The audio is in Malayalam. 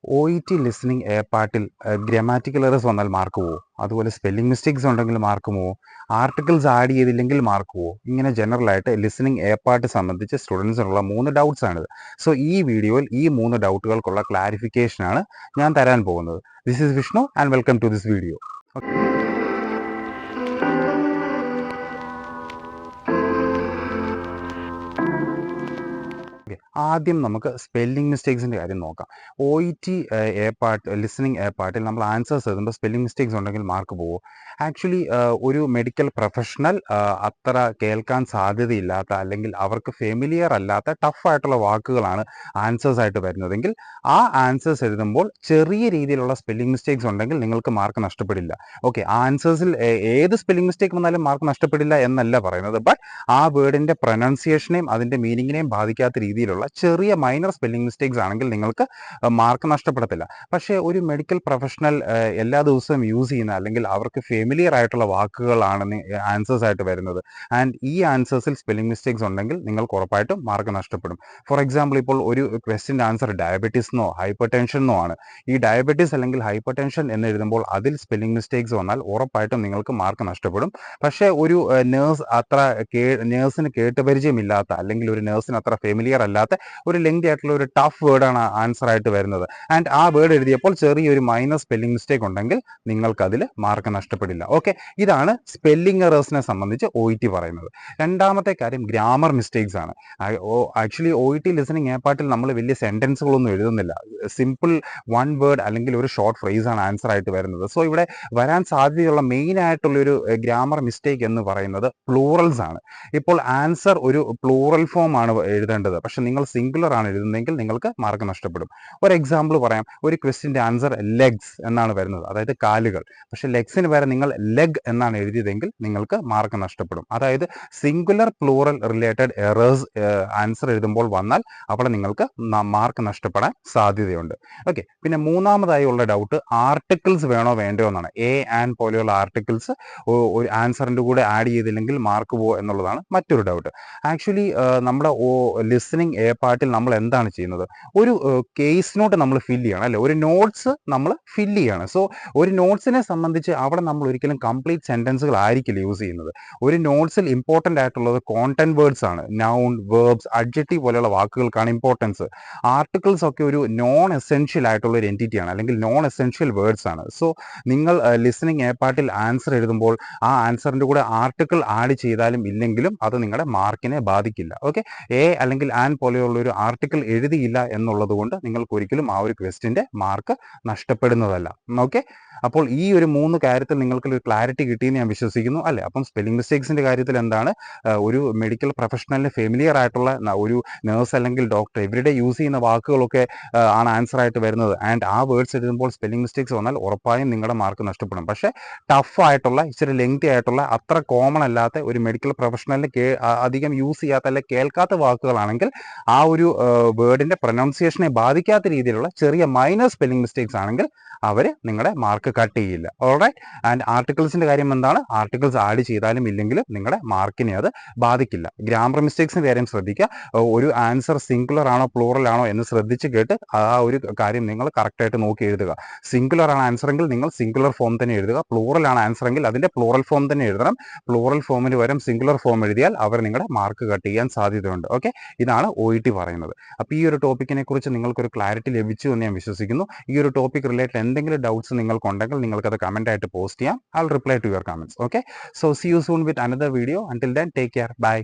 O E T listening A പാർട്ടിൽ ഗ്രാമാറ്റിക്കൽ എറേഴ്സ് വന്നാൽ മാർക്ക് പോവും, അതുപോലെ സ്പെല്ലിംഗ് മിസ്റ്റേക്സ് ഉണ്ടെങ്കിൽ മാർക്ക് പോവും, ആർട്ടിക്കിൾസ് ആഡ് ചെയ്തില്ലെങ്കിൽ മാർക്ക് പോവും. ഇങ്ങനെ ജനറലായിട്ട് ലിസണിങ് എ പാർട്ട് സംബന്ധിച്ച് സ്റ്റുഡൻസിനുള്ള 3 ഡൗട്ട്സ് ആണിത്. സോ ഈ വീഡിയോയിൽ ഈ 3 ഡൗട്ടുകൾക്കുള്ള ക്ലാരിഫിക്കേഷനാണ് ഞാൻ തരാൻ പോകുന്നത്. This is Vishnu and welcome to this video. ആദ്യം നമുക്ക് സ്പെല്ലിംഗ് മിസ്റ്റേക്സിൻ്റെ കാര്യം നോക്കാം. O E T A part listening A പാർട്ടിൽ നമ്മൾ ആൻസേഴ്സ് എഴുതുമ്പോൾ സ്പെല്ലിംഗ് മിസ്റ്റേക്സ് ഉണ്ടെങ്കിൽ മാർക്ക് പോകും. ആക്ച്വലി ഒരു മെഡിക്കൽ പ്രൊഫഷണൽ അത്ര കേൾക്കാൻ സാധ്യതയില്ലാത്ത അല്ലെങ്കിൽ അവർക്ക് ഫെമിലിയർ അല്ലാത്ത ടഫായിട്ടുള്ള വാക്കുകളാണ് ആൻസേഴ്സ് ആയിട്ട് വരുന്നതെങ്കിൽ ആ ആൻസേഴ്സ് എഴുതുമ്പോൾ ചെറിയ രീതിയിലുള്ള സ്പെല്ലിംഗ് മിസ്റ്റേക്സ് ഉണ്ടെങ്കിൽ നിങ്ങൾക്ക് മാർക്ക് നഷ്ടപ്പെടില്ല. ഓക്കെ, ആൻസേഴ്സിൽ ഏത് സ്പെല്ലിംഗ് മിസ്റ്റേക്ക് വന്നാലും മാർക്ക് നഷ്ടപ്പെടില്ല എന്നല്ല പറയുന്നത്, ബട്ട് ആ വേർഡിൻ്റെ പ്രൊനൗൺസിയേഷനെയും അതിൻ്റെ മീനിങ്ങിനെയും ബാധിക്കാത്ത രീതിയിലുള്ള ചെറിയ മൈനർ സ്പെല്ലിംഗ് മിസ്റ്റേക്സ് ആണെങ്കിൽ നിങ്ങൾക്ക് മാർക്ക് നഷ്ടപ്പെടത്തില്ല. പക്ഷേ ഒരു മെഡിക്കൽ പ്രൊഫഷണൽ എല്ലാ ദിവസവും യൂസ് ചെയ്യുന്ന അല്ലെങ്കിൽ അവർക്ക് ഫെമിലിയർ ആയിട്ടുള്ള വാക്കുകളാണ് ആൻസേഴ്സ് ആയിട്ട് വരുന്നത്. ആൻഡ് ഈ ആൻസേഴ്സിൽ സ്പെല്ലിംഗ് മിസ്റ്റേക്സ് ഉണ്ടെങ്കിൽ നിങ്ങൾക്ക് ഉറപ്പായിട്ടും മാർക്ക് നഷ്ടപ്പെടും. ഫോർ എക്സാമ്പിൾ, ഇപ്പോൾ ഒരു ക്വസ്റ്റ്യൻ്റെ ആൻസർ ഡയബറ്റീസ് എന്നോ ഹൈപ്പർ ടെൻഷൻ എന്നോ ആണ്. ഈ ഡയബറ്റീസ് അല്ലെങ്കിൽ ഹൈപ്പർ ടെൻഷൻ എന്ന് എഴുതുമ്പോൾ അതിൽ സ്പെല്ലിംഗ് മിസ്റ്റേക്സ് വന്നാൽ ഉറപ്പായിട്ടും നിങ്ങൾക്ക് മാർക്ക് നഷ്ടപ്പെടും. പക്ഷേ ഒരു നേഴ്സിന് കേട്ടുപരിചയമില്ലാത്ത അല്ലെങ്കിൽ ഒരു നേഴ്സിന് അത്ര ഫെമിലിയർ അല്ലാത്ത ഒരു ലെങ്തി ആയിട്ടുള്ള ഒരു ടഫ് വേർഡാണ് ആൻസർ ആയിട്ട് വരുന്നത്. ആൻഡ് ആ വേർഡ് എഴുതിയപ്പോൾ ചെറിയൊരു മൈനർ സ്പെല്ലിംഗ് മിസ്റ്റേക്ക് ഉണ്ടെങ്കിൽ നിങ്ങൾക്ക് അതിൽ മാർക്ക് നഷ്ടപ്പെടില്ല. ഓക്കെ, ഇതാണ് സ്പെല്ലിംഗ് എറേഴ്സിനെ സംബന്ധിച്ച് ഒ ഇ ടി പറയുന്നത്. രണ്ടാമത്തെ കാര്യം ഗ്രാമർ മിസ്റ്റേക്സ് ആണ്. Actually O E T listening A പാർട്ടിൽ നമ്മൾ വലിയ സെന്റൻസുകളൊന്നും എഴുതുന്നില്ല. സിമ്പിൾ വൺ വേർഡ് അല്ലെങ്കിൽ ഒരു ഷോർട്ട് ഫ്രേസ് ആണ് ആൻസർ ആയിട്ട് വരുന്നത്. സോ ഇവിടെ വരാൻ സാധ്യതയുള്ള മെയിൻ ആയിട്ടുള്ളൊരു ഗ്രാമർ മിസ്റ്റേക്ക് എന്ന് പറയുന്നത് പ്ലൂറൽസ് ആണ്. ഇപ്പോൾ ആൻസർ ഒരു പ്ലൂറൽ ഫോം ആണ് എഴുതേണ്ടത്, പക്ഷെ നിങ്ങൾ സിംഗുലർ ആണ് എഴുതുന്നതെങ്കിൽ നിങ്ങൾക്ക് മാർക്ക് നഷ്ടപ്പെടും. ഒരു എക്സാമ്പിൾ പറയാം. ഒരു ക്വസ്റ്റ്യൻ്റെ ആൻസർ ലെഗ്സ് എന്നാണ് വരുന്നത്, അതായത് കാലുകൾ. പക്ഷെ ലെഗ്സിന് വരെ നിങ്ങൾ ലെഗ് എന്നാണ് എഴുതിയതെങ്കിൽ നിങ്ങൾക്ക് മാർക്ക് നഷ്ടപ്പെടും. അതായത് singular plural related errors answer എഴുതുമ്പോൾ വന്നാൽ അവിടെ നിങ്ങൾക്ക് മാർക്ക് നഷ്ടപ്പെടാൻ സാധ്യതയുണ്ട്. ഓക്കെ, പിന്നെ മൂന്നാമതായി ഉള്ള ഡൗട്ട് ആർട്ടിക്കിൾസ് വേണോ വേണ്ടയോ എന്നാണ്. എ ആൻഡ് പോലെയുള്ള ആർട്ടിക്കിൾസ് ഒരു ആൻസറിൻ്റെ കൂടെ ആഡ് ചെയ്തില്ലെങ്കിൽ മാർക്ക് പോകുമോ എന്നുള്ളതാണ് മറ്റൊരു ഡൗട്ട്. ആക്ച്വലി നമ്മുടെ ലിസണിങ് എ പാർട്ടിൽ നമ്മൾ എന്താണ് ചെയ്യുന്നത്? ഒരു കേസ് നോട്ട് നമ്മൾ ഫില്ല് ചെയ്യണം, അല്ലേ? ഒരു നോട്ട്സ് നമ്മൾ ഫില്ല് ചെയ്യണം. സോ ഒരു നോട്ട്സിനെ സംബന്ധിച്ച് അവിടെ നമ്മൾ ഒരിക്കലും കംപ്ലീറ്റ് സെൻറ്റൻസുകൾ ആയിരിക്കില്ല യൂസ് ചെയ്യുന്നത്. ഒരു നോട്ട്സിൽ ഇമ്പോർട്ടൻ്റ് ആയിട്ടുള്ളത് കോണ്ടന്റ് വേർഡ്സ് ആണ്. നൗൺ, വേർബ്സ്, അഡ്ജക്റ്റീവ് പോലെയുള്ള വാക്കുകൾക്കാണ് ഇമ്പോർട്ടൻസ്. ആർട്ടിക്കിൾസ് ഒക്കെ ഒരു നോൺ എസെൻഷ്യൽ ആയിട്ടുള്ള ഒരു എൻറ്റിറ്റിയാണ്, അല്ലെങ്കിൽ നോൺ എസെൻഷ്യൽ വേർഡ്സ് ആണ്. സോ നിങ്ങൾ ലിസണിങ് എ പാർട്ടിൽ ആൻസർ എഴുതുമ്പോൾ ആ ആൻസറിൻ്റെ കൂടെ ആർട്ടിക്കിൾ ആഡ് ചെയ്താലും ഇല്ലെങ്കിലും അത് നിങ്ങളുടെ മാർക്കിനെ ബാധിക്കില്ല. ഓക്കെ, എ അല്ലെങ്കിൽ ആൻ പോലെയുള്ള ഒരു ആർട്ടിക്കിൾ എഴുതിയില്ല എന്നുള്ളത് കൊണ്ട് നിങ്ങൾക്ക് ഒരിക്കലും ആ ഒരു ക്വസ്റ്റ്യൻ്റെ മാർക്ക് നഷ്ടപ്പെടുന്നതല്ല. ഓക്കെ, അപ്പോൾ ഈ ഒരു 3 കാര്യത്തിൽ നിങ്ങൾക്ക് ഒരു ക്ലാരിറ്റി കിട്ടിയെന്ന് ഞാൻ വിശ്വസിക്കുന്നു, അല്ലേ? അപ്പം സ്പെല്ലിംഗ് മിസ്റ്റേക്സിൻ്റെ കാര്യത്തിൽ എന്താണ്, ഒരു മെഡിക്കൽ പ്രൊഫഷണലിന് ഫെമിലിയർ ആയിട്ടുള്ള ഒരു നേഴ്സ് അല്ലെങ്കിൽ ഡോക്ടർ എവരിഡേ യൂസ് ചെയ്യുന്ന വാക്കുകളൊക്കെ ആണ് ആൻസർ ആയിട്ട് വരുന്നത്. ആൻഡ് ആ വേർഡ്സ് എഴുതുമ്പോൾ സ്പെല്ലിംഗ് മിസ്റ്റേക്സ് വന്നാൽ ഉറപ്പായും നിങ്ങളുടെ മാർക്ക് നഷ്ടപ്പെടും. പക്ഷേ ടഫ് ആയിട്ടുള്ള, ഇച്ചിരി ലെങ്തി ആയിട്ടുള്ള, അത്ര കോമൺ അല്ലാത്ത, ഒരു മെഡിക്കൽ പ്രൊഫഷണലിന് അധികം യൂസ് ചെയ്യാത്ത അല്ലെങ്കിൽ കേൾക്കാത്ത വാക്കുകളാണെങ്കിൽ ആ ഒരു വേർഡിൻ്റെ പ്രൊനൗൺസിയേഷനെ ബാധിക്കാത്ത രീതിയിലുള്ള ചെറിയ മൈനർ സ്പെല്ലിംഗ് മിസ്റ്റേക്സ് ആണെങ്കിൽ അവർ നിങ്ങളുടെ മാർക്ക് കട്ട് ചെയ്യില്ല. ഓൾറൈറ്റ്. ആൻഡ് ആർട്ടിക്കിൾസിൻ്റെ കാര്യം എന്താണ്? ആർട്ടിക്കിൾസ് ആഡ് ചെയ്താലും ഇല്ലെങ്കിലും നിങ്ങളുടെ മാർക്കിനെ അത് ബാധിക്കില്ല. ഗ്രാമർ മിസ്റ്റേക്സിൻ്റെ കാര്യം ശ്രദ്ധിക്കുക. ഒരു ആൻസർ സിംഗുലർ ആണോ പ്ലൂറൽ ആണോ എന്ന് ശ്രദ്ധിച്ച് കേട്ട് ആ ഒരു കാര്യം നിങ്ങൾ കറക്റ്റായിട്ട് നോക്കി എഴുതുക. സിംഗുലർ ആണ് ആൻസർ എങ്കിൽ നിങ്ങൾ സിംഗുലർ ഫോം തന്നെ എഴുതുക. പ്ലൂറൽ ആണ് ആൻസർ എങ്കിൽ അതിൻ്റെ പ്ലൂറൽ ഫോം തന്നെ എഴുതണം. പ്ലൂറൽ ഫോമിന് പകരം സിംഗുലർ ഫോം എഴുതിയാൽ അവർ നിങ്ങളുടെ മാർക്ക് കട്ട് ചെയ്യാൻ സാധ്യതയുണ്ട്. ഓക്കെ, ഇതാണ് ഒ ഇ ടി പറയുന്നത്. അപ്പോൾ ഈ ഒരു ടോപ്പിക്കിനെ കുറിച്ച് നിങ്ങൾക്കൊരു ക്ലാരിറ്റി ലഭിച്ചു എന്ന് ഞാൻ വിശ്വസിക്കുന്നു. ഈ ഒരു ടോപ്പിക് റിലേറ്റഡ് എന്തെങ്കിലും ഡൗട്ട്സ് നിങ്ങൾക്കുണ്ടെങ്കിൽ നിങ്ങൾക്കത് കമൻ്റ് ആയിട്ട് പോസ്റ്റ് ചെയ്യാം. I will reply to your comments. Okay, so see you soon with another video. Until then take care. By.